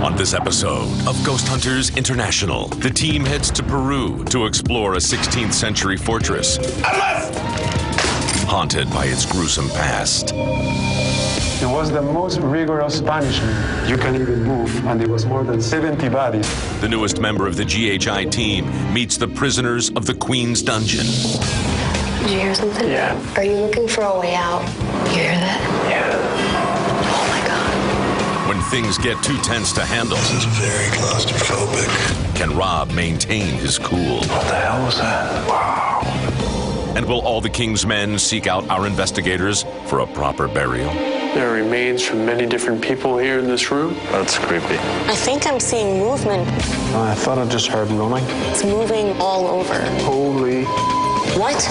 On this episode of Ghost Hunters International, the team heads to Peru to explore a 16th century fortress haunted by its gruesome past. It was the most rigorous punishment you can even move, and it was more than 70 bodies. The newest member of the GHI team meets the prisoners of the Queen's Dungeon. Did you hear something? Yeah. Are you looking for a way out? You hear that? Yeah. Oh my God. When things get too tense to handle, This is very claustrophobic. can Rob maintain his cool? What the hell was that? Wow. And will all the King's men seek out our investigators for a proper burial? There are remains from many different people here in this room. That's creepy. I think I'm seeing movement. I thought I just heard running. It's moving all over. Holy. What?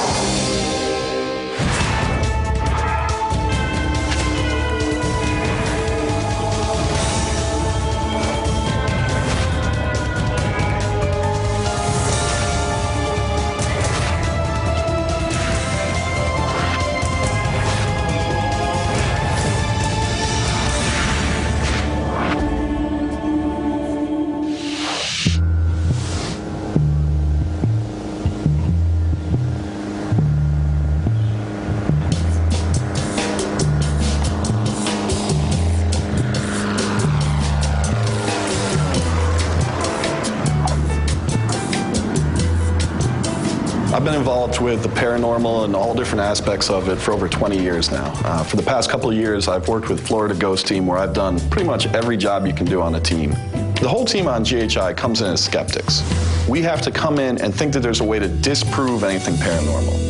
I've been involved with the paranormal and all different aspects of it for over 20 years now. For the past couple of years, I've worked with Florida Ghost Team, where I've done pretty much every job you can do on a team. The whole team on GHI comes in as skeptics. We have to come in and think that there's a way to disprove anything paranormal.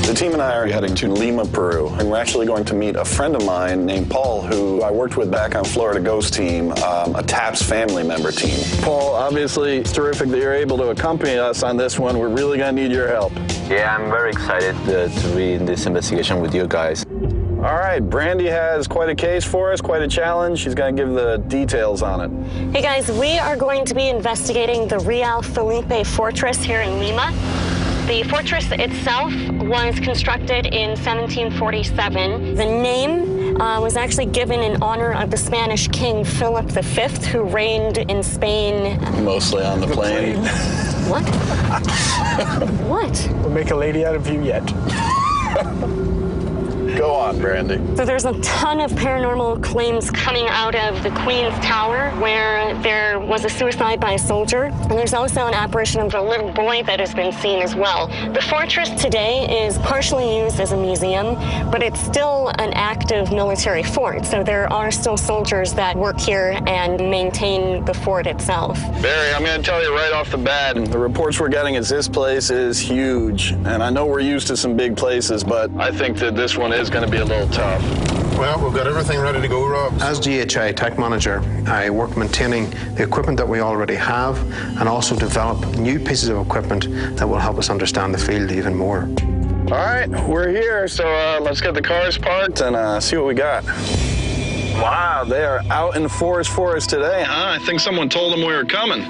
The team and I are heading to Lima, Peru, and we're actually going to meet a friend of mine named Paul, who I worked with back on Florida Ghost Team, a TAPS family member team. Paul, obviously, it's terrific that you're able to accompany us on this one. We're really going to need your help. Yeah, I'm very excited to be in this investigation with you guys. All right, Brandy has quite a case for us, quite a challenge. She's going to give the details on it. Hey guys, we are going to be investigating the Real Felipe Fortress here in Lima. The fortress itself was constructed in 1747. The name was actually given in honor of the Spanish King Philip V, who reigned in Spain. Mostly on the plane. What? What? We'll make a lady out of you yet. Go on, Brandy. So there's a ton of paranormal claims coming out of the Queen's Tower, where there was a suicide by a soldier. And there's also an apparition of a little boy that has been seen as well. The fortress today is partially used as a museum, but it's still an active military fort. So there are still soldiers that work here and maintain the fort itself. Barry, I'm going to tell you right off the bat, the reports we're getting is this place is huge. And I know we're used to some big places, but I think that this one is going to be a little tough. Well, we've got everything ready to go, Rob. As GHI tech manager, I work maintaining the equipment that we already have and also develop new pieces of equipment that will help us understand the field even more. All right, we're here, so let's get the cars parked and see what we got. Wow, they are out in the forest for us today, huh? I think someone told them we were coming.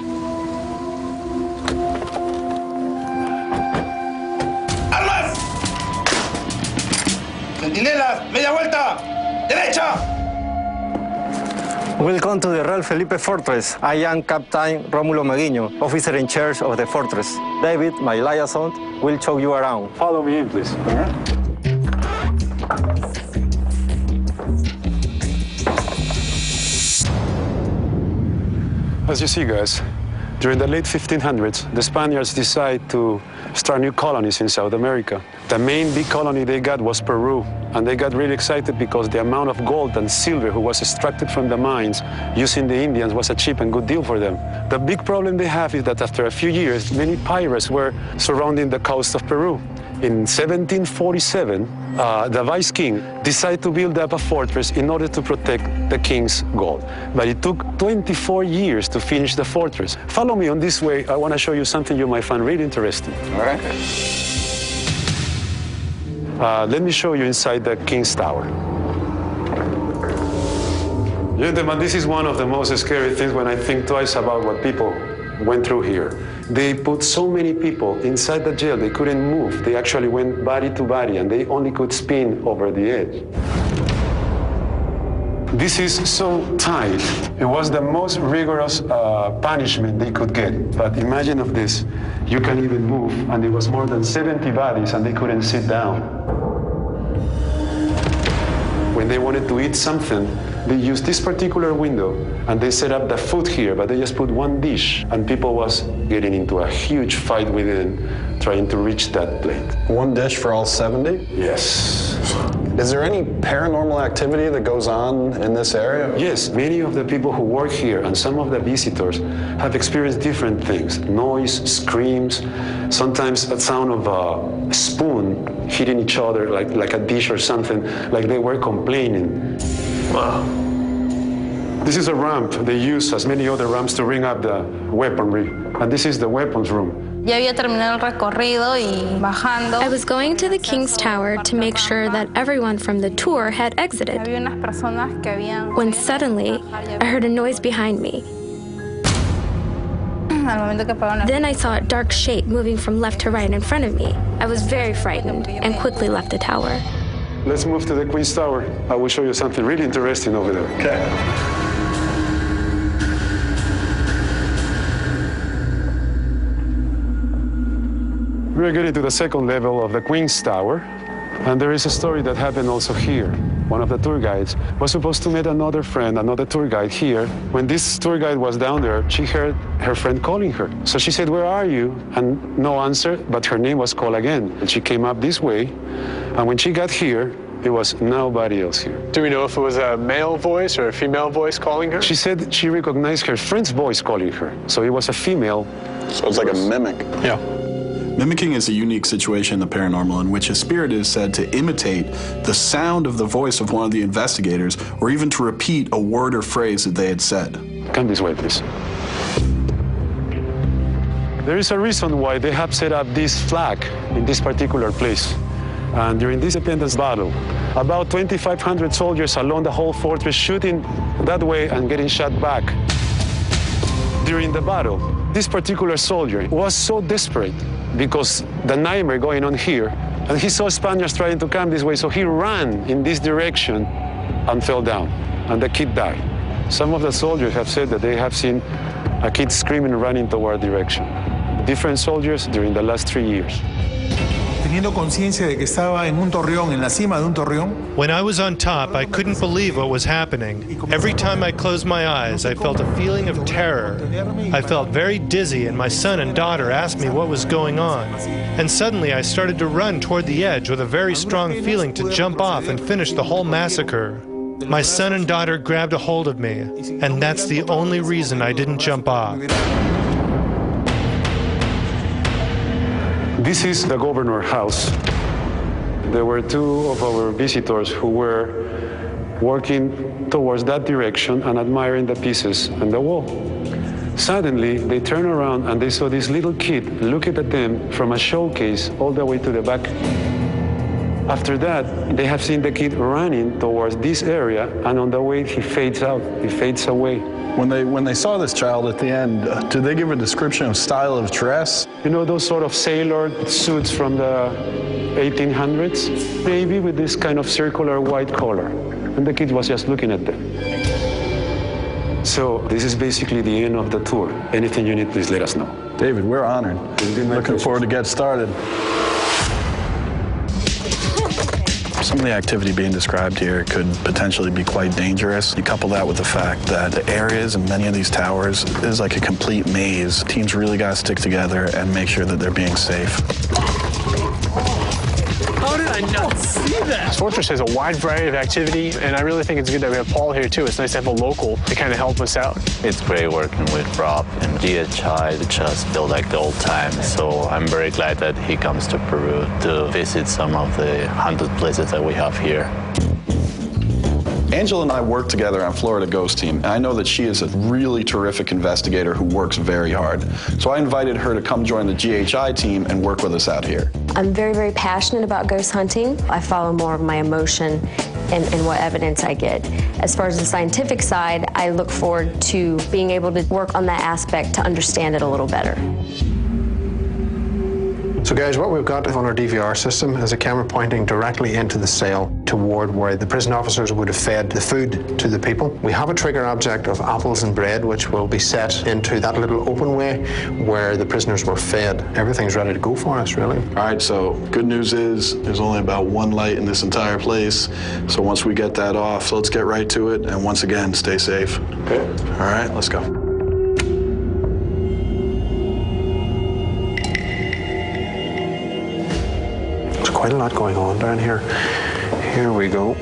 Centinelas, media vuelta, derecha. Welcome to the Real Felipe Fortress. I am Captain Rómulo Meguiño, officer in charge of the fortress. David, my liaison, will show you around. Follow me in, please. All right. As you see, guys, during the late 1500s, the Spaniards decided to start new colonies in South America. The main big colony they got was Peru, and they got really excited because the amount of gold and silver who was extracted from the mines using the Indians was a cheap and good deal for them. The big problem they have is that after a few years, many pirates were surrounding the coast of Peru. In 1747, the vice king decided to build up a fortress in order to protect the king's gold. But it took 24 years to finish the fortress. Follow me on this way. I want to show you something you might find really interesting. All right. Let me show you inside the King's Tower. Gentlemen, this is one of the most scary things when I think twice about what people went through here. They put so many people inside the jail, they couldn't move. They actually went body to body, and they only could spin over the edge. This is so tight. It was the most rigorous punishment they could get. But imagine of this, you can even move, and it was more than 70 bodies, and they couldn't sit down. When they wanted to eat something, they used this particular window, and they set up the food here, but they just put one dish, and people was getting into a huge fight within, trying to reach that plate. One dish for all 70? Yes. Is there any paranormal activity that goes on in this area? Yes, many of the people who work here and some of the visitors have experienced different things. Noise, screams, sometimes a sound of a spoon hitting each other like a dish or something, like they were complaining. Wow. This is a ramp they use, as many other ramps, to bring up the weaponry. And this is the weapons room. Ya había terminado el recorrido y bajando. I was going to the King's Tower to make sure that everyone from the tour had exited, Había unas personas que habían... when suddenly I heard a noise behind me. Al momento que apagaron la... Then I saw a dark shape moving from left to right in front of me. I was very frightened and quickly left the tower. Let's move to the Queen's Tower. I will show you something really interesting over there. Okay. We're getting to the second level of the Queen's Tower, and there is a story that happened also here. One of the tour guides was supposed to meet another friend, another tour guide here. When this tour guide was down there, she heard her friend calling her. So she said, "Where are you?" And no answer, but her name was called again. And she came up this way, and when she got here, there was nobody else here. Do we know if it was a male voice or a female voice calling her? She said she recognized her friend's voice calling her, so it was a female. So it's like a mimic. Yeah. Mimicking is a unique situation in the paranormal in which a spirit is said to imitate the sound of the voice of one of the investigators, or even to repeat a word or phrase that they had said. Come this way, please. There is a reason why they have set up this flag in this particular place. And during this independence battle, about 2,500 soldiers along the whole fortress shooting that way and getting shot back. During the battle, this particular soldier was so desperate because the nightmare going on here, and he saw Spaniards trying to come this way, so he ran in this direction and fell down, and the kid died. Some of the soldiers have said that they have seen a kid screaming running toward direction. Different soldiers during the last 3 years. Teniendo conciencia de que estaba en un torreón, en la cima de un torreón. When I was on top, I couldn't believe what was happening. Every time I closed my eyes, I felt a feeling of terror. I felt very dizzy, and my son and daughter asked me what was going on. And suddenly I started to run toward the edge with a very strong feeling to jump off and finish the whole massacre. My son and daughter grabbed a hold of me, and that's the only reason I didn't jump off. This is the governor's house. There were two of our visitors who were working towards that direction and admiring the pieces on the wall. Suddenly, they turned around and they saw this little kid looking at them from a showcase all the way to the back. After that, they have seen the kid running towards this area, and on the way, he fades out, he fades away. When they saw this child at the end, did they give a description of style of dress? You know those sort of sailor suits from the 1800s? Maybe with this kind of circular white collar. And the kid was just looking at them. So this is basically the end of the tour. Anything you need, please let us know. David, we're honored. Looking forward to get started. Some of the activity being described here could potentially be quite dangerous. You couple that with the fact that the areas in many of these towers is like a complete maze. Teams really got to stick together and make sure that they're being safe. How did I not see that? This fortress has a wide variety of activity, and I really think it's good that we have Paul here too. It's nice to have a local to kind of help us out. It's great working with Rob and GHI. It just feel like the old times. So I'm very glad that he comes to Peru to visit some of the haunted places that we have here. Angela and I work together on Florida Ghost Team, and I know that she is a really terrific investigator who works very hard. So I invited her to come join the GHI team and work with us out here. I'm very, very passionate about ghost hunting. I follow more of my emotion and what evidence I get. As far as the scientific side, I look forward to being able to work on that aspect to understand it a little better. So guys, what we've got on our DVR system is a camera pointing directly into the sail. toward where the prison officers would have fed the food to the people. We have a trigger object of apples and bread, which will be set into that little open way where the prisoners were fed. Everything's ready to go for us, really. All right, so good news is there's only about one light in this entire place. So once we get that off, let's get right to it. And once again, stay safe. Okay. All right, let's go. There's quite a lot going on down here. Here we go.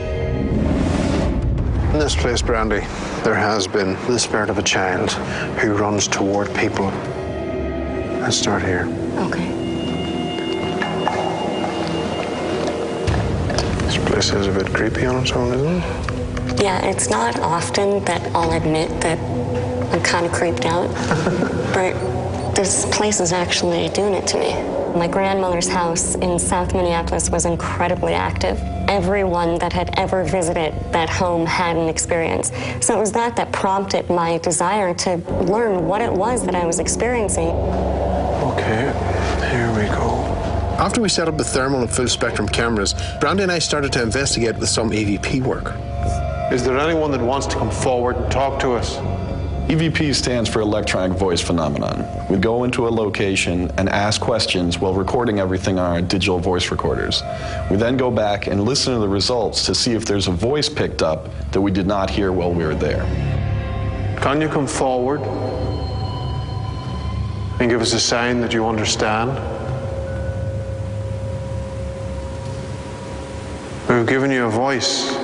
In this place, Brandy, there has been the spirit of a child who runs toward people. Let's start here. Okay. This place is a bit creepy on its own, isn't it? Yeah, it's not often that I'll admit that I'm kind of creeped out, but this place is actually doing it to me. My grandmother's house in South Minneapolis was incredibly active. Everyone that had ever visited that home had an experience. So it was that prompted my desire to learn what it was that I was experiencing. Okay, here we go. After we set up the thermal and full spectrum cameras, Brandy and I started to investigate with some EVP work. Is there anyone that wants to come forward and talk to us? EVP stands for electronic voice phenomenon. We go into a location and ask questions while recording everything on our digital voice recorders. We then go back and listen to the results to see if there's a voice picked up that we did not hear while we were there. Can you come forward and give us a sign that you understand? We've given you a voice.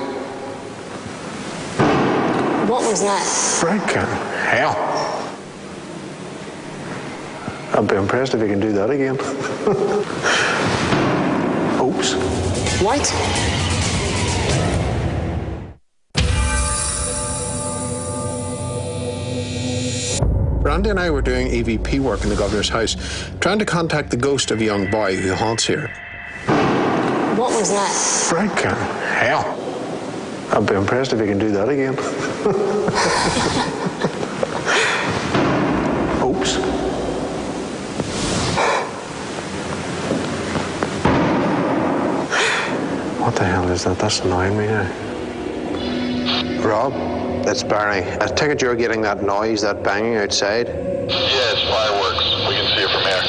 What was that? Frickin' hell. I'd be impressed if you can do that again. Oops. What? Brandy and I were doing EVP work in the governor's house, trying to contact the ghost of a young boy who haunts here. What was that? Frickin' hell. I'd be impressed if you can do that again. Oops. What the hell is that? That's annoying me now. Rob, that's Barry. I take it you're getting that noise, that banging outside? Yeah, it's fireworks. We can see it from here.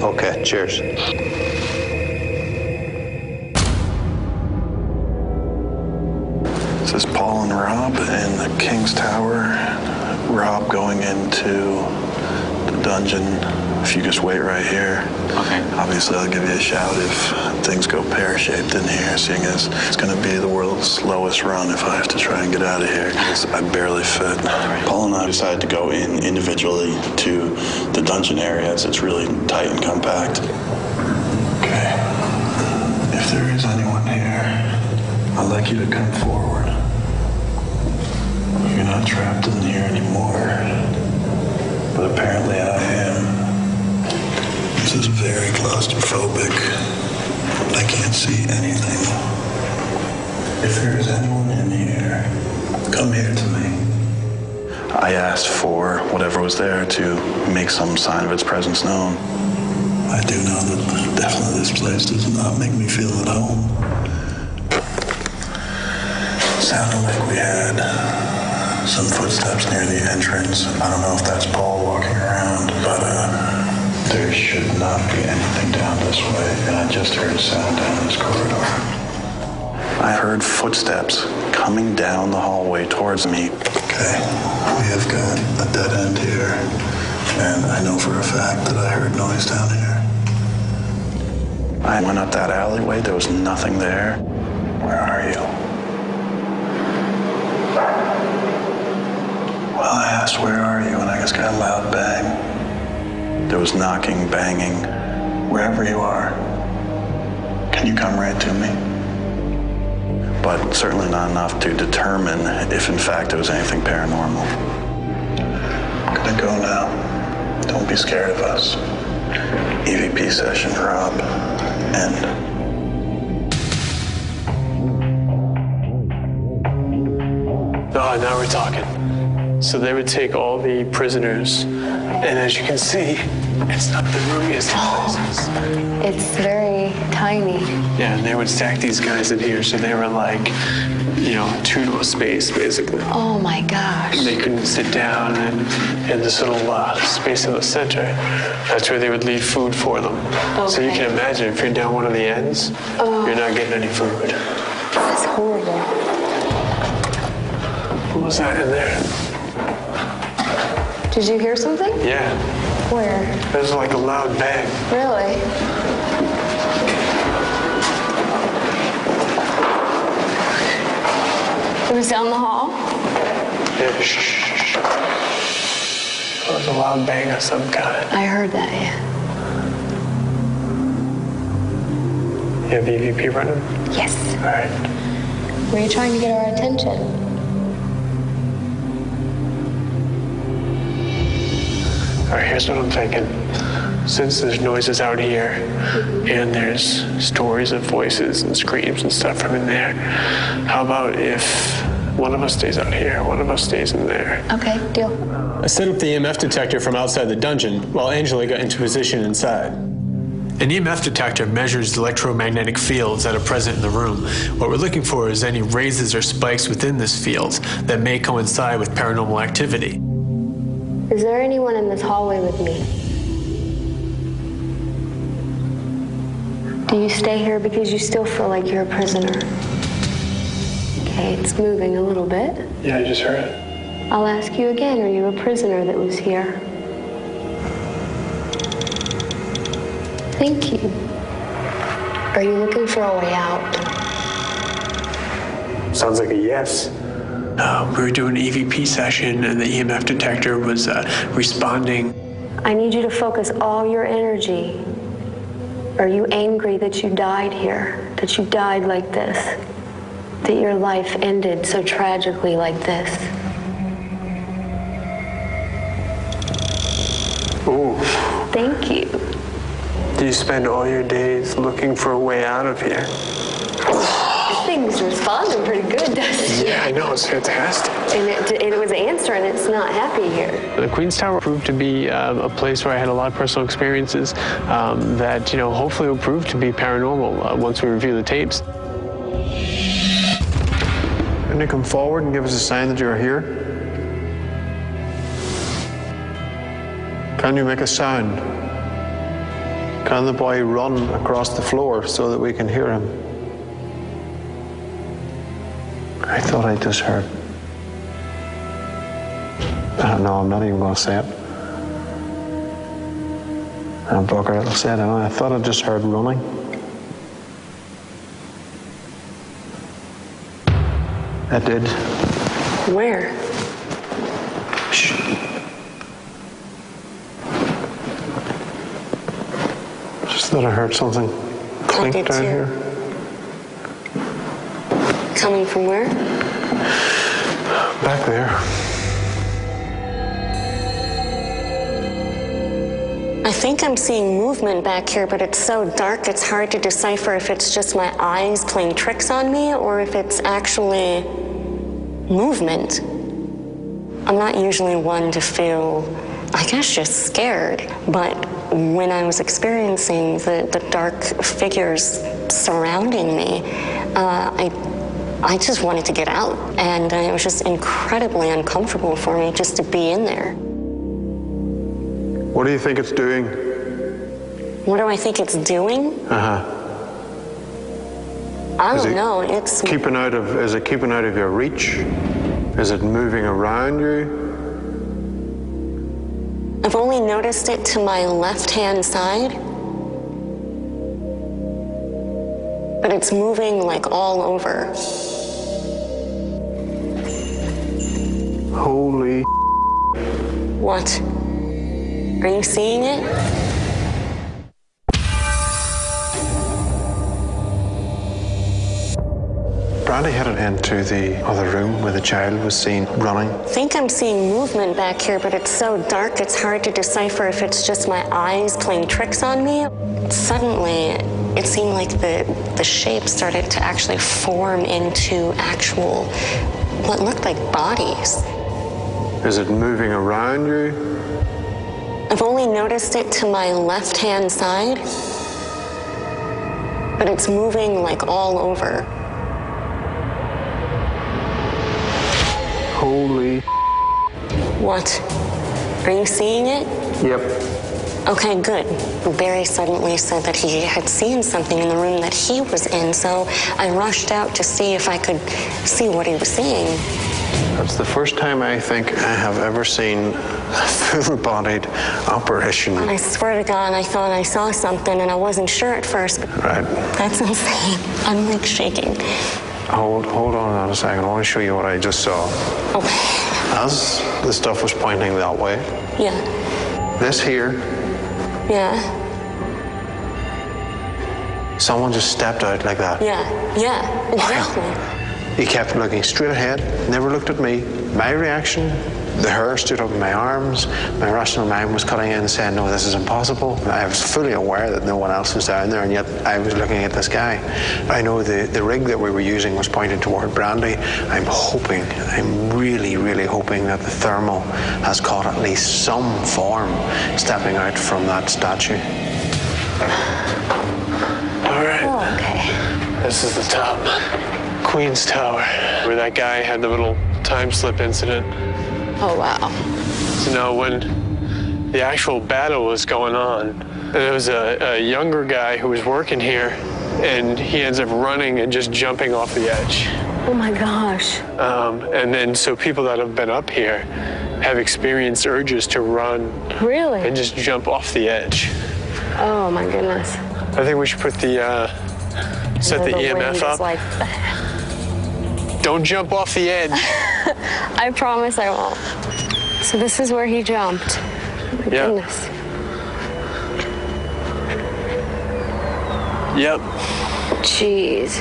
Okay, cheers. This is Paul and Rob in the King's Tower. Rob going into the dungeon. If you just wait right here. Okay. Obviously, I'll give you a shout if things go pear-shaped in here, seeing as it's going to be the world's slowest run if I have to try and get out of here, because I barely fit. Right. Paul and I decided to go in individually to the dungeon area, as it's really tight and compact. Okay. If there is anyone here, I'd like you to come forward. You're not trapped in here anymore, but apparently I am. This is very claustrophobic. I can't see anything. If there is anyone in here, come here to me. I asked for whatever was there to make some sign of its presence known. I do know that definitely this place does not make me feel at home. Sounded like we had some footsteps near the entrance. I don't know if that's Paul walking around, but there should not be anything down this way, and I just heard a sound down this corridor. I heard footsteps coming down the hallway towards me. Okay, we have got a dead end here, and I know for a fact that I heard noise down here. I went up that alleyway, there was nothing there. Where are you? Well, I asked, where are you? And I just got a loud bang. There was knocking, banging. Wherever you are, can you come right to me? But certainly not enough to determine if in fact there was anything paranormal. I'm gonna go now. Don't be scared of us. EVP session, Rob. End. Oh, now we're talking. So they would take all the prisoners And as you can see, it's not the roomiest of places. It's very tiny. Yeah, and they would stack these guys in here, so they were like, you know, two to a space, basically. Oh my gosh. And they couldn't sit down in this little space in the center. That's where they would leave food for them. Okay. So you can imagine if you're down one of the ends, you're not getting any food. That's horrible. What was that in there? Did you hear something? Yeah. Where? There's like a loud bang. Really? It was down the hall? Yeah, shh. It was a loud bang of some kind. I heard that, yeah. You have EVP running? Yes. All right. Were you trying to get our attention? All right, here's what I'm thinking. Since there's noises out here and there's stories of voices and screams and stuff from in there, how about if one of us stays out here, one of us stays in there? Okay, deal. I set up the EMF detector from outside the dungeon while Angela got into position inside. An EMF detector measures the electromagnetic fields that are present in the room. What we're looking for is any raises or spikes within this field that may coincide with paranormal activity. Is there anyone in this hallway with me? Do you stay here because you still feel like you're a prisoner? Okay, it's moving a little bit. Yeah, I just heard it. I'll ask you again, are you a prisoner that was here? Thank you. Are you looking for a way out? Sounds like a yes. We were doing an EVP session and the EMF detector was responding. I need you to focus all your energy. Are you angry that you died here? That you died like this? That your life ended so tragically like this? Ooh. Thank you. Do you spend all your days looking for a way out of here? This thing's responding pretty good, doesn't it? Yeah, I know, it's fantastic. And it was answering, it's not happy here. The Queen's Tower proved to be a place where I had a lot of personal experiences that, you know, hopefully will prove to be paranormal once we review the tapes. Can you come forward and give us a sign that you're here? Can you make a sound? Can the boy run across the floor so that we can hear him? I thought I just heard. No, I'm not even going to say it. I'm bugger, it'll say it anyway. I thought I just heard running. I did. Where? Shh. Just thought I heard something clink down here. Coming from where? Back there. I think I'm seeing movement back here, but it's so dark it's hard to decipher if it's just my eyes playing tricks on me or if it's actually movement. I'm not usually one to feel, I guess, just scared, but when I was experiencing the dark figures surrounding me, I just wanted to get out, and it was just incredibly uncomfortable for me just to be in there. What do you think it's doing? What do I think it's doing? Uh-huh. I don't know. It's is it keeping out of your reach? Is it moving around you? I've only noticed it to my left-hand side, but it's moving like all over. Holy. What? Are you seeing it? Brandy headed into the other room where the child was seen running. I think I'm seeing movement back here, but it's so dark it's hard to decipher if it's just my eyes playing tricks on me. Suddenly, it seemed like the shape started to actually form into actual, what looked like bodies. Is it moving around you? I've only noticed it to my left-hand side, but it's moving like all over. Holy. What? Are you seeing it? Yep. Okay, good. Barry suddenly said that he had seen something in the room that he was in, so I rushed out to see if I could see what he was seeing. That's the first time I think I have ever seen a full-bodied apparition. I swear to God, I thought I saw something, and I wasn't sure at first. Right. That's insane. I'm like shaking. Hold on a second. I want to show you what I just saw. Okay. As the stuff was pointing that way. Yeah. This here. Yeah. Someone just stepped out like that. Yeah, exactly. He kept looking straight ahead, never looked at me. My reaction, the hair stood up in my arms. My rational mind was cutting in and saying, no, this is impossible. I was fully aware that no one else was down there, and yet I was looking at this guy. I know the rig that we were using was pointed toward Brandy. I'm really, really hoping that the thermal has caught at least some form stepping out from that statue. All right. Oh, okay. This is the top. Queen's Tower, where that guy had the little time slip incident. Oh, wow. So now when the actual battle was going on, there was a younger guy who was working here, and he ends up running and just jumping off the edge. Oh my gosh. And then so people that have been up here have experienced urges to run. Really? And just jump off the edge. Oh my goodness. I think we should put the, set the EMF up. Like... Don't jump off the edge. I promise I won't. So this is where he jumped. My goodness. Yep. Jeez.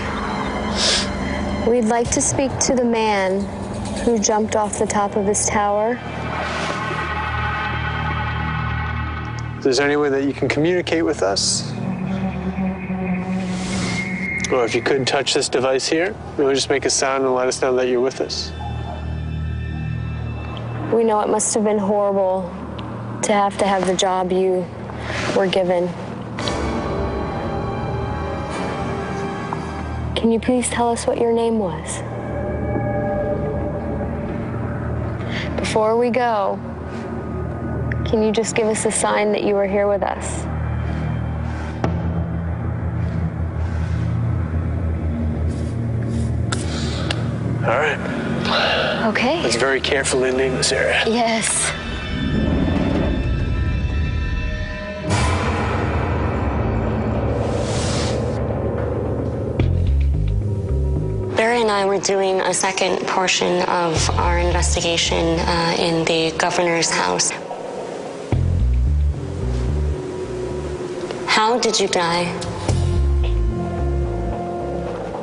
We'd like to speak to the man who jumped off the top of this tower. If there's any way that you can communicate with us, or if you couldn't touch this device here, you'll just make a sound and let us know that you're with us. We know it must have been horrible to have the job you were given. Can you please tell us what your name was? Before we go, can you just give us a sign that you were here with us? All right. Okay. Let's very carefully leave this area. Yes. Barry and I were doing a second portion of our investigation in the governor's house. How did you die?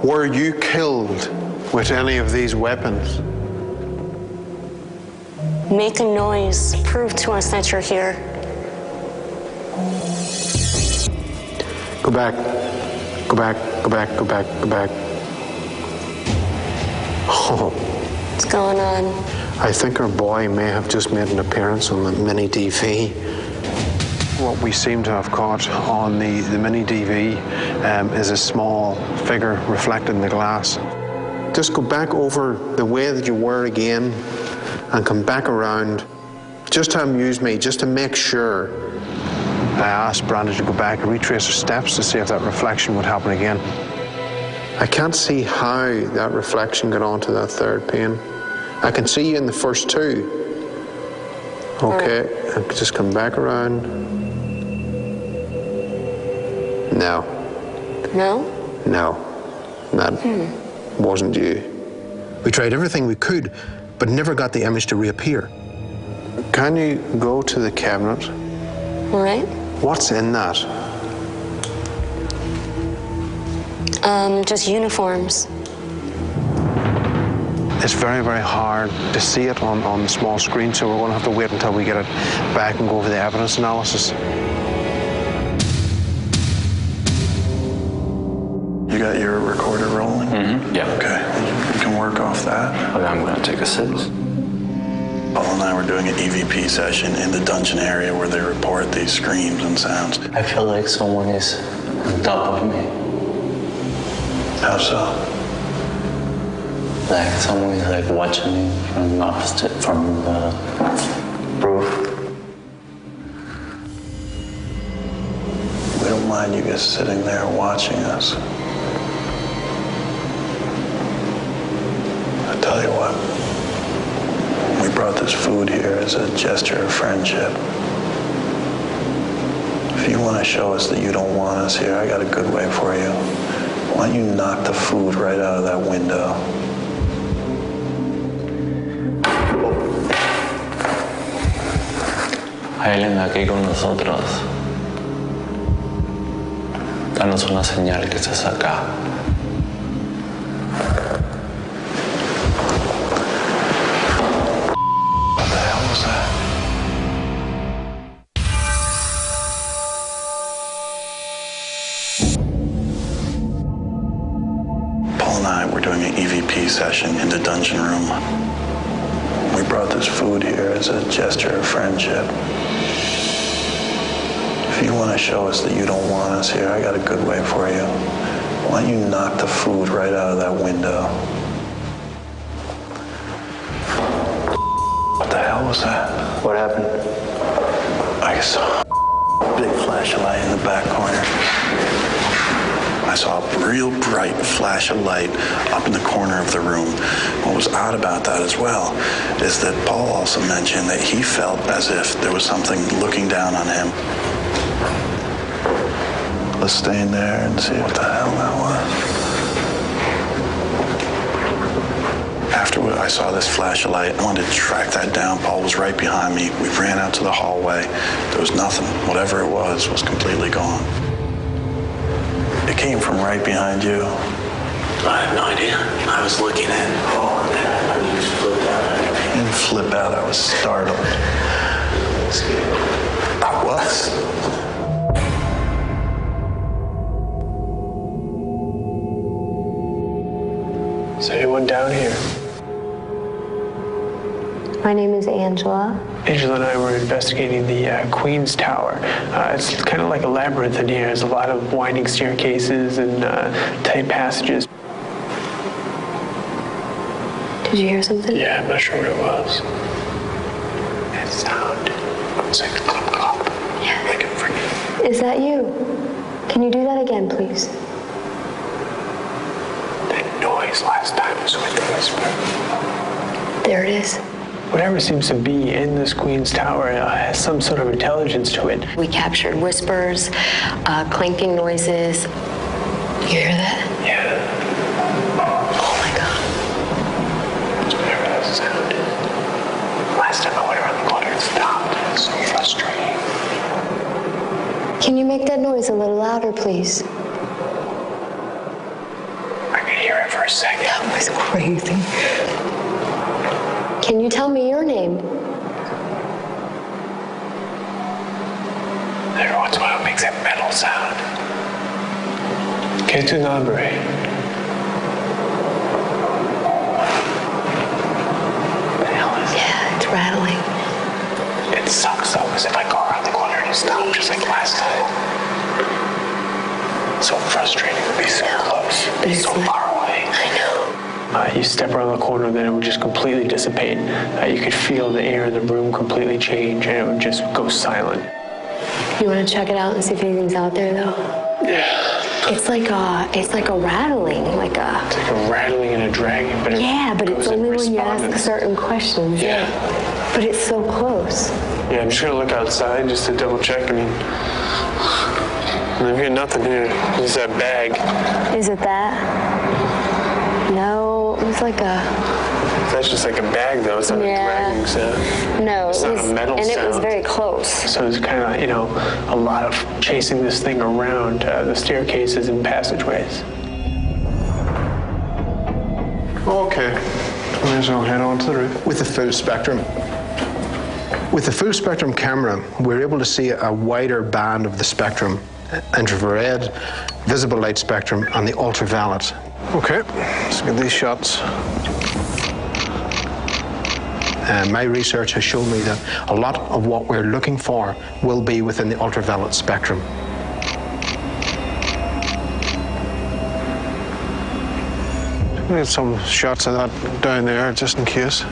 Were you killed with any of these weapons? Make a noise. Prove to us that you're here. Go back. Go back. Go back. Go back. Go back. Oh. What's going on? I think our boy may have just made an appearance on the mini DV. What we seem to have caught on the mini DV is a small figure reflected in the glass. Just go back over the way that you were again and come back around just to amuse me, just to make sure. I asked Brandon to go back and retrace her steps to see if that reflection would happen again. I can't see how that reflection got onto that third pane. I can see you in the first two. Okay, and just come back around. No. No? No. That wasn't you. We tried everything we could, but never got the image to reappear. Can you go to the cabinet? All right. What's in that? Just uniforms. It's very, very hard to see it on the small screen, so we're going to have to wait until we get it back and go over the evidence analysis. You got your recorder rolling? Mm-hmm. Yeah. Okay. You can work off that. Okay, I'm going to take a 6. Paul and I were doing an EVP session in the dungeon area where they report these screams and sounds. I feel like someone is on top of me. How so? Like someone is like watching me from upstairs, from the roof. We don't mind you guys sitting there watching us. I tell you what, we brought this food here as a gesture of friendship. If you want to show us that you don't want us here, I got a good way for you. Why don't you knock the food right out of that window? Hay alguien aquí con nosotros. Danos una señal que estés acá. What the hell was that? Paul and I were doing an EVP session in the dungeon room. We brought this food here as a gesture of friendship. If you want to show us that you don't want us here, I got a good way for you. Why don't you knock the food right out of that window? What the hell was that? What happened? I saw a big flash of light in the back corner. I saw a real bright flash of light up in the corner of the room. What was odd about that as well is that Paul also mentioned that he felt as if there was something looking down on him. Let's stay in there and see what the hell that was. After I saw this flash of light, I wanted to track that down. Paul was right behind me. We ran out to the hallway. There was nothing. Whatever it was completely gone. It came from right behind you. I have no idea. I was looking at Paul and then you just flipped out. I didn't flip out. I was startled. I was. Is anyone down here? My name is Angela. Angela and I were investigating the Queen's Tower. It's kind of like a labyrinth in here. There's a lot of winding staircases and tight passages. Did you hear something? Yeah, I'm not sure what it was. That sound. It's like a clop clop. Yes. Like a freaking... Is that you? Can you do that again, please? That noise last time was with the whisper. There it is. Whatever seems to be in this Queen's Tower has some sort of intelligence to it. We captured whispers, clanking noises. You hear that? Yeah. Oh my God. Whatever that sound is. Last time I went around the corner, it stopped. It's so frustrating. Can you make that noise a little louder, please? I could hear it for a second. That was crazy. Can you tell me your name? Every once in a while it makes that metal sound. Que tu nombre? What the hell is it? Yeah, it's rattling. It sucks though, because if I go around the corner and stop just like last time. It's so frustrating to be so close, But it's so far away. I know. You step around the corner, then it would just completely dissipate. You could feel the air in the room completely change, and it would just go silent. You want to check it out and see if anything's out there, though? Yeah. It's like a rattling, It's like a rattling and a dragging, but but it's only when you ask certain questions. Yeah. But it's so close. Yeah, I'm just gonna look outside just to double check. I mean, I've got nothing here. Just that bag. Is it that? No, it was like a... That's just like a bag, though. It's not a dragging sound. No, it's not a metal sound. And it was very close. So there's kind of, a lot of chasing this thing around the staircases and passageways. Okay, might as well head on to the roof. With the full spectrum. With the full spectrum camera, we're able to see a wider band of the spectrum, infrared, visible light spectrum, and the ultraviolet. Okay, let's get these shots. My research has shown me that a lot of what we're looking for will be within the ultraviolet spectrum. Get some shots of that down there, just in case.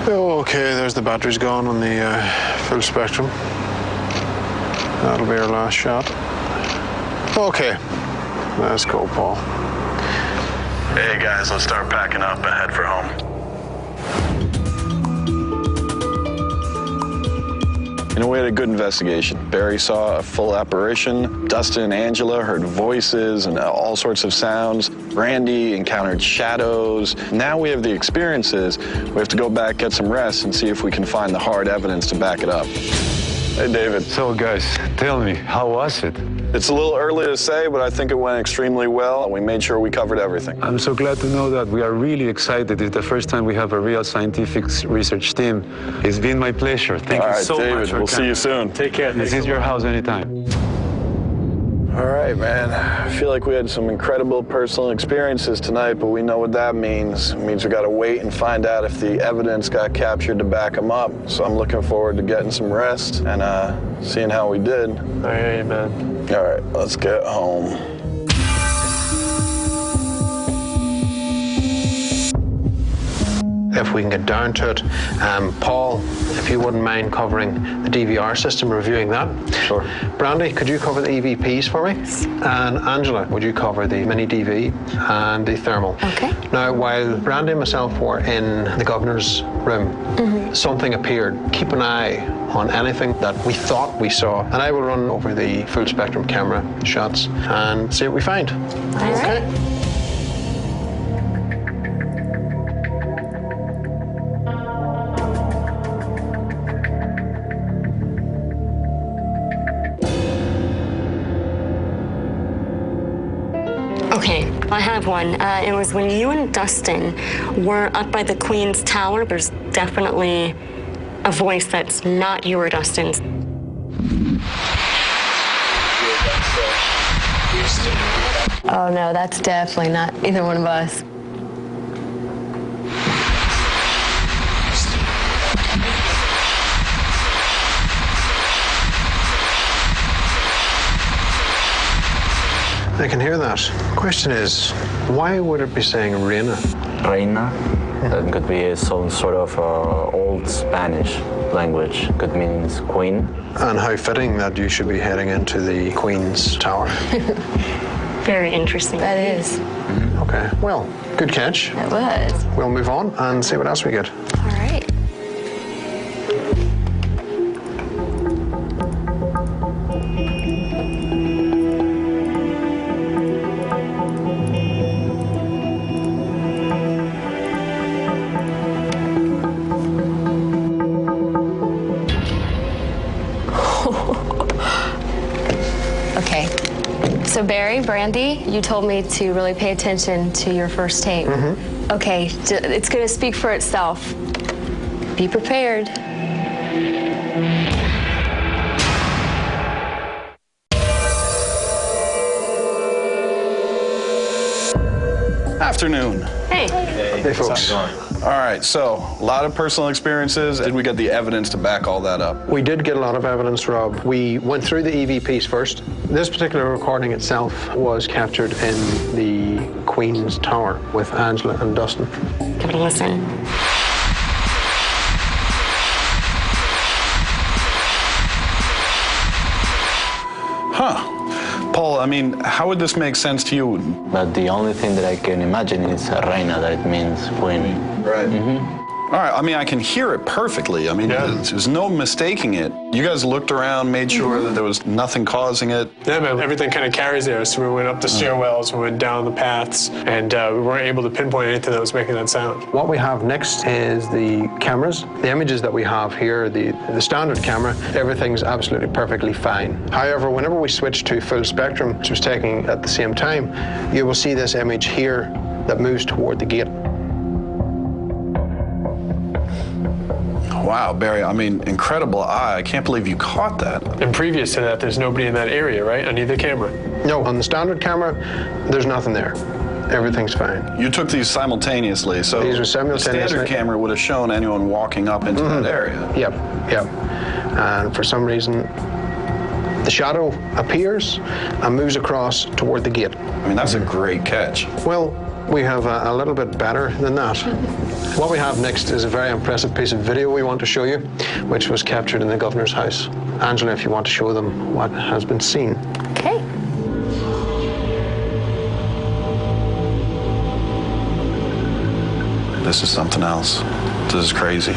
Okay, there's the batteries gone on the full spectrum. That'll be our last shot. Okay, let's go, Paul. Hey guys, let's start packing up and head for home. You know, we had a good investigation. Barry saw a full apparition. Dustin and Angela heard voices and all sorts of sounds. Brandy encountered shadows. Now we have the experiences. We have to go back, get some rest, and see if we can find the hard evidence to back it up. Hey, David. So, guys, tell me, how was it? It's a little early to say, but I think it went extremely well, and we made sure we covered everything. I'm so glad to know that. We are really excited. It's the first time we have a real scientific research team. It's been my pleasure. Thank you so David, much. We'll see you soon. Take care. This is your house anytime. All right, man. I feel like we had some incredible personal experiences tonight, but we know what that means. It means we got to wait and find out if the evidence got captured to back them up. So I'm looking forward to getting some rest and seeing how we did. All right, man. All right, let's get home. If we can get down to it, Paul, if you wouldn't mind covering the DVR system, reviewing that. Sure. Brandy, could you cover the EVPs for me? And Angela, would you cover the mini DV and the thermal? Okay. Now, while Brandy and myself were in the governor's room, something appeared. Keep an eye on anything that we thought we saw, and I will run over the full spectrum camera shots and see what we find. All right. Okay, I have one. It was when you and Dustin were up by the Queen's Tower. There's definitely a voice that's not you or Dustin's. Oh no, that's definitely not either one of us. I can hear that. Question is, why would it be saying Reina? Reina? That could be some sort of old Spanish language. Could mean queen. And how fitting that you should be heading into the Queen's Tower. Very interesting. That is. Okay, well, good catch. It was. We'll move on and see what else we get. All right. Okay. So Barry, Brandy, you told me to really pay attention to your first tape. Okay, it's going to speak for itself. Be prepared. Afternoon. Hey. Hey, folks. All right, so a lot of personal experiences. Did we get the evidence to back all that up? We did get a lot of evidence, Rob. We went through the EVPs first. This particular recording itself was captured in the Queen's Tower with Angela and Dustin. Give it a listen. Huh. Paul, I mean, how would this make sense to you? But the only thing that I can imagine is reina, that it means queen. Right. All right, I mean, I can hear it perfectly. I mean, there's no mistaking it. You guys looked around, made sure that there was nothing causing it. Yeah, man, everything kind of carries there. So we went up the stairwells, we went down the paths, and we weren't able to pinpoint anything that was making that sound. What we have next is the cameras. The images that we have here, the standard camera, everything's absolutely perfectly fine. However, whenever we switch to full spectrum, which was taken at the same time, you will see this image here that moves toward the gate. Wow, Barry, I mean, incredible eye. I can't believe you caught that. And previous to that, there's nobody in that area, right? On either camera. No, on the standard camera, there's nothing there. Everything's fine. You took these simultaneously, so these are simultaneously. The standard camera would have shown anyone walking up into that area. Yep. And for some reason, the shadow appears and moves across toward the gate. I mean, that's a great catch. Well, we have a little bit better than that. What we have next is a very impressive piece of video we want to show you, which was captured in the governor's house. Angela, if you want to show them what has been seen. Okay. This is something else. This is crazy.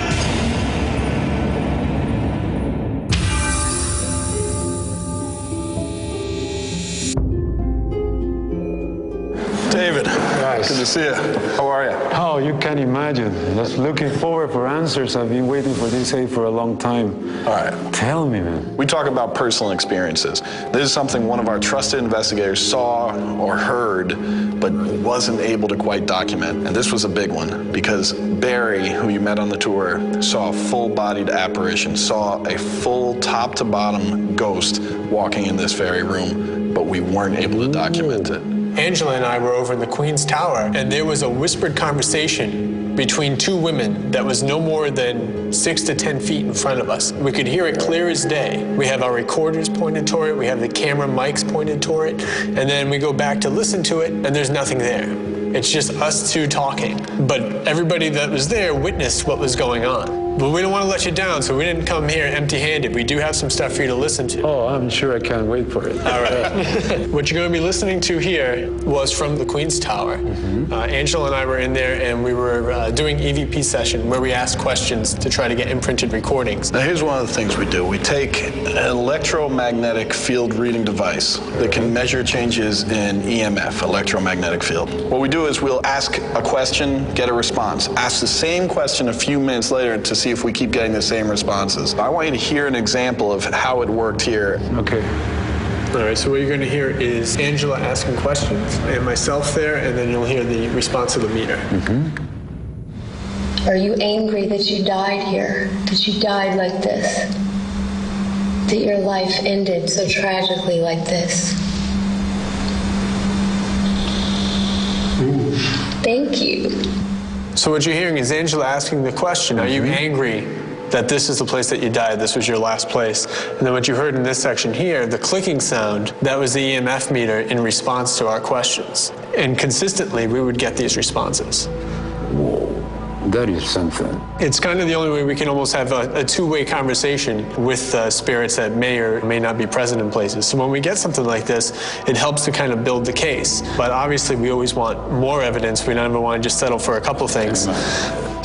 David, guys. Good to see you. How are you? Oh, you can imagine. Just looking forward for answers. I've been waiting for this day for a long time. All right. Tell me, man. We talk about personal experiences. This is something one of our trusted investigators saw or heard, but wasn't able to quite document. And this was a big one because Barry, who you met on the tour, saw a full-bodied apparition, saw a full top-to-bottom ghost walking in this very room, but we weren't able to document it. Angela and I were over in the Queen's Tower, and there was a whispered conversation between two women that was no more than 6 to 10 feet in front of us. We could hear it clear as day. We have our recorders pointed toward it, we have the camera mics pointed toward it, and then we go back to listen to it, and there's nothing there. It's just us two talking. But everybody that was there witnessed what was going on. But we don't want to let you down, so we didn't come here empty-handed. We do have some stuff for you to listen to. Oh, I'm sure I can't wait for it. All right. What you're going to be listening to here was from the Queen's Tower. Angela and I were in there, and we were doing EVP session where we asked questions to try to get imprinted recordings. Now, here's one of the things we do. We take an electromagnetic field reading device that can measure changes in EMF, electromagnetic field. What we do is we'll ask a question, get a response. Ask the same question a few minutes later to see if we keep getting the same responses. I want you to hear an example of how it worked here. Okay. All right, so what you're going to hear is Angela asking questions and myself there, and then you'll hear the response of the meter. Are you angry that you died here? That you died like this? That your life ended so tragically like this? Thank you. So what you're hearing is Angela asking the question, are you angry that this is the place that you died, this was your last place? And then what you heard in this section here, the clicking sound, that was the EMF meter in response to our questions. And consistently, we would get these responses. Whoa, that is something. It's kind of the only way we can almost have a two-way conversation with spirits that may or may not be present in places. So when we get something like this, it helps to kind of build the case. But obviously, we always want more evidence. We don't ever want to just settle for a couple things.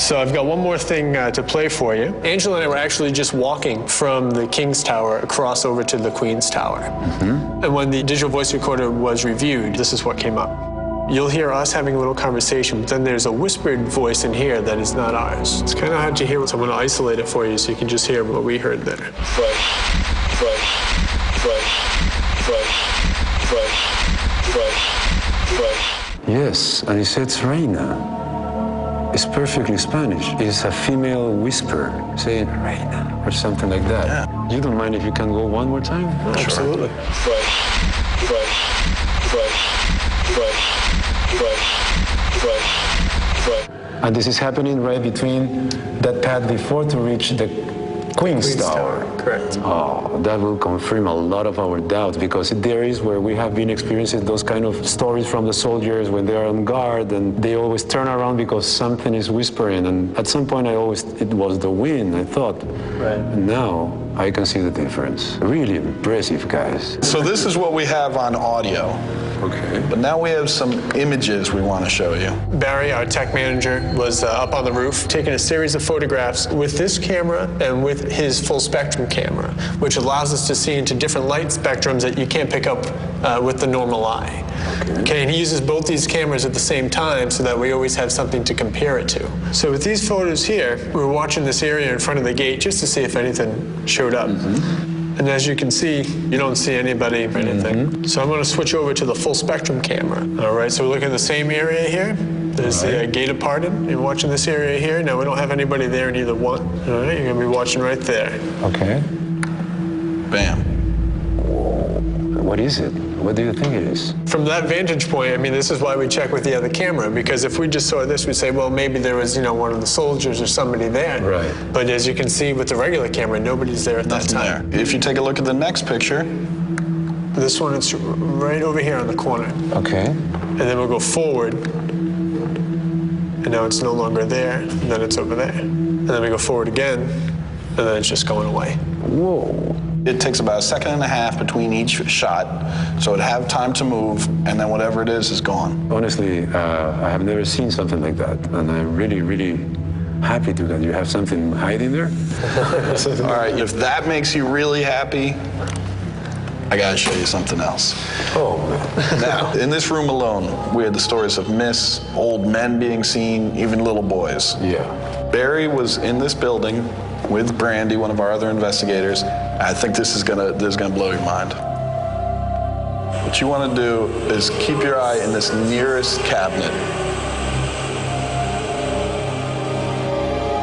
So I've got one more thing to play for you. Angela and I were actually just walking from the King's Tower across over to the Queen's Tower. And when the digital voice recorder was reviewed, this is what came up. You'll hear us having a little conversation, but then there's a whispered voice in here that is not ours. It's kind of hard to hear, so I'm going to isolate it for you so you can just hear what we heard there. Yes, and it says Reina. It's perfectly Spanish. It's a female whisper saying Reina or something like that. Yeah. You don't mind if you can go one more time? Absolutely. And this is happening right between that path before to reach the Queen's Tower. Correct. Oh, that will confirm a lot of our doubts, because there is where we have been experiencing those kind of stories from the soldiers when they are on guard and they always turn around because something is whispering. And at some point it was the wind, I thought. Right. And now I can see the difference. Really impressive, guys. So this is what we have on audio. Okay. But now we have some images we want to show you. Barry, our tech manager, was up on the roof taking a series of photographs with this camera and with his full spectrum camera, which allows us to see into different light spectrums that you can't pick up with the normal eye. Okay, and he uses both these cameras at the same time so that we always have something to compare it to. So with these photos here, we're watching this area in front of the gate just to see if anything showed up. And as you can see, you don't see anybody or anything. So I'm going to switch over to the full spectrum camera. All right, so we're looking at the same area here. There's the gate parted. You're watching this area here. Now we don't have anybody there in either one. All right, you're going to be watching right there. Okay. Bam. Whoa. What is it? What do you think it is? From that vantage point, I mean, this is why we check with the other camera, because if we just saw this, we'd say, well, maybe there was, one of the soldiers or somebody there. Right. But as you can see with the regular camera, nobody's there at that time. There. If you take a look at the next picture. This one, it's right over here on the corner. Okay. And then we'll go forward. And now it's no longer there, and then it's over there. And then we go forward again, and then it's just going away. Whoa. It takes about 1.5 seconds between each shot, so it'd have time to move, and then whatever it is gone. Honestly, I have never seen something like that, and I'm really, really happy to that you have something hiding there. All right, if that makes you really happy, I gotta show you something else. Oh, man. Now, in this room alone, we had the stories of myths, old men being seen, even little boys. Yeah. Barry was in this building with Brandy, one of our other investigators. I think this is gonna blow your mind. What you want to do is keep your eye in this nearest cabinet.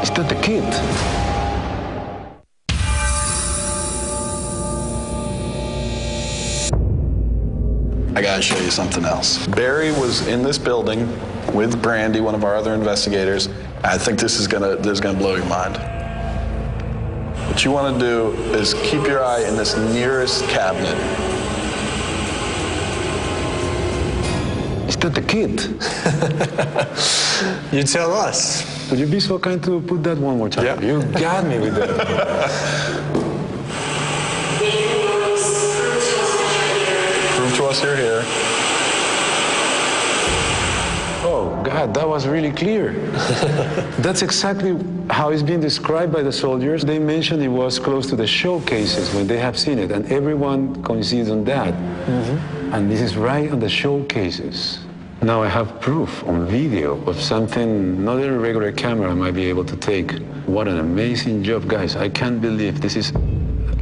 Is that the kid? I gotta show you something else. Barry was in this building with Brandy, one of our other investigators. I think this is gonna blow your mind. What you want to do is keep your eye in this nearest cabinet. Is that the kid? You tell us. Would you be so kind to put that one more time? Yeah. You got me with that. Prove to us you're here. Oh, God, that was really clear. That's exactly how it's been described by the soldiers. They mentioned it was close to the showcases when they have seen it, and everyone concedes on that. Mm-hmm. And this is right on the showcases. Now I have proof on video of something not a regular camera might be able to take. What an amazing job, guys. I can't believe this is...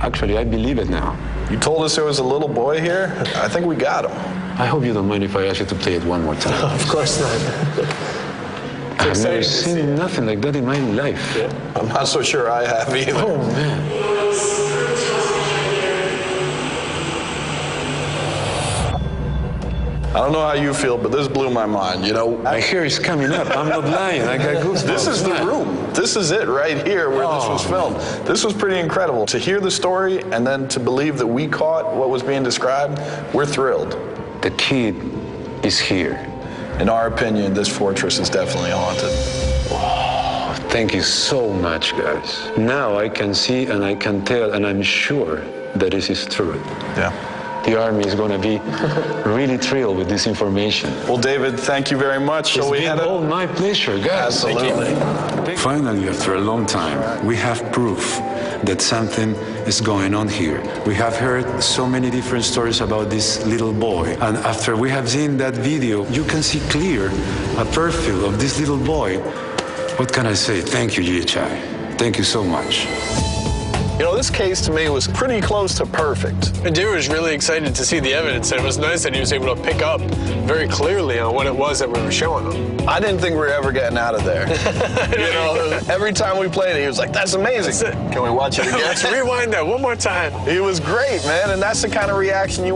Actually, I believe it now. You told us there was a little boy here? I think we got him. I hope you don't mind if I ask you to play it one more time. Of course not. I've never seen nothing like that in my life. Yeah. I'm not so sure I have either. Oh, man. I don't know how you feel, but this blew my mind, My hair is coming up. I'm not lying. I got goosebumps. This is the room. This is it right here where this was filmed. This was pretty incredible. To hear the story and then to believe that we caught what was being described, we're thrilled. The kid is here. In our opinion, this fortress is definitely haunted. Oh, thank you so much, guys. Now I can see and I can tell, and I'm sure that this is true. Yeah. The Army is going to be really thrilled with this information. Well, David, thank you very much. It's been all my pleasure, guys. Absolutely. Finally, after a long time, we have proof that something is going on here. We have heard so many different stories about this little boy. And after we have seen that video, you can see clear a profile of this little boy. What can I say? Thank you, GHI. Thank you so much. This case to me was pretty close to perfect. And David was really excited to see the evidence, and it was nice that he was able to pick up very clearly on what it was that we were showing him. I didn't think we were ever getting out of there. Every time we played it, he was like, that's amazing. That's it. Can we watch it again? Let's rewind that one more time. He was great, man, and that's the kind of reaction you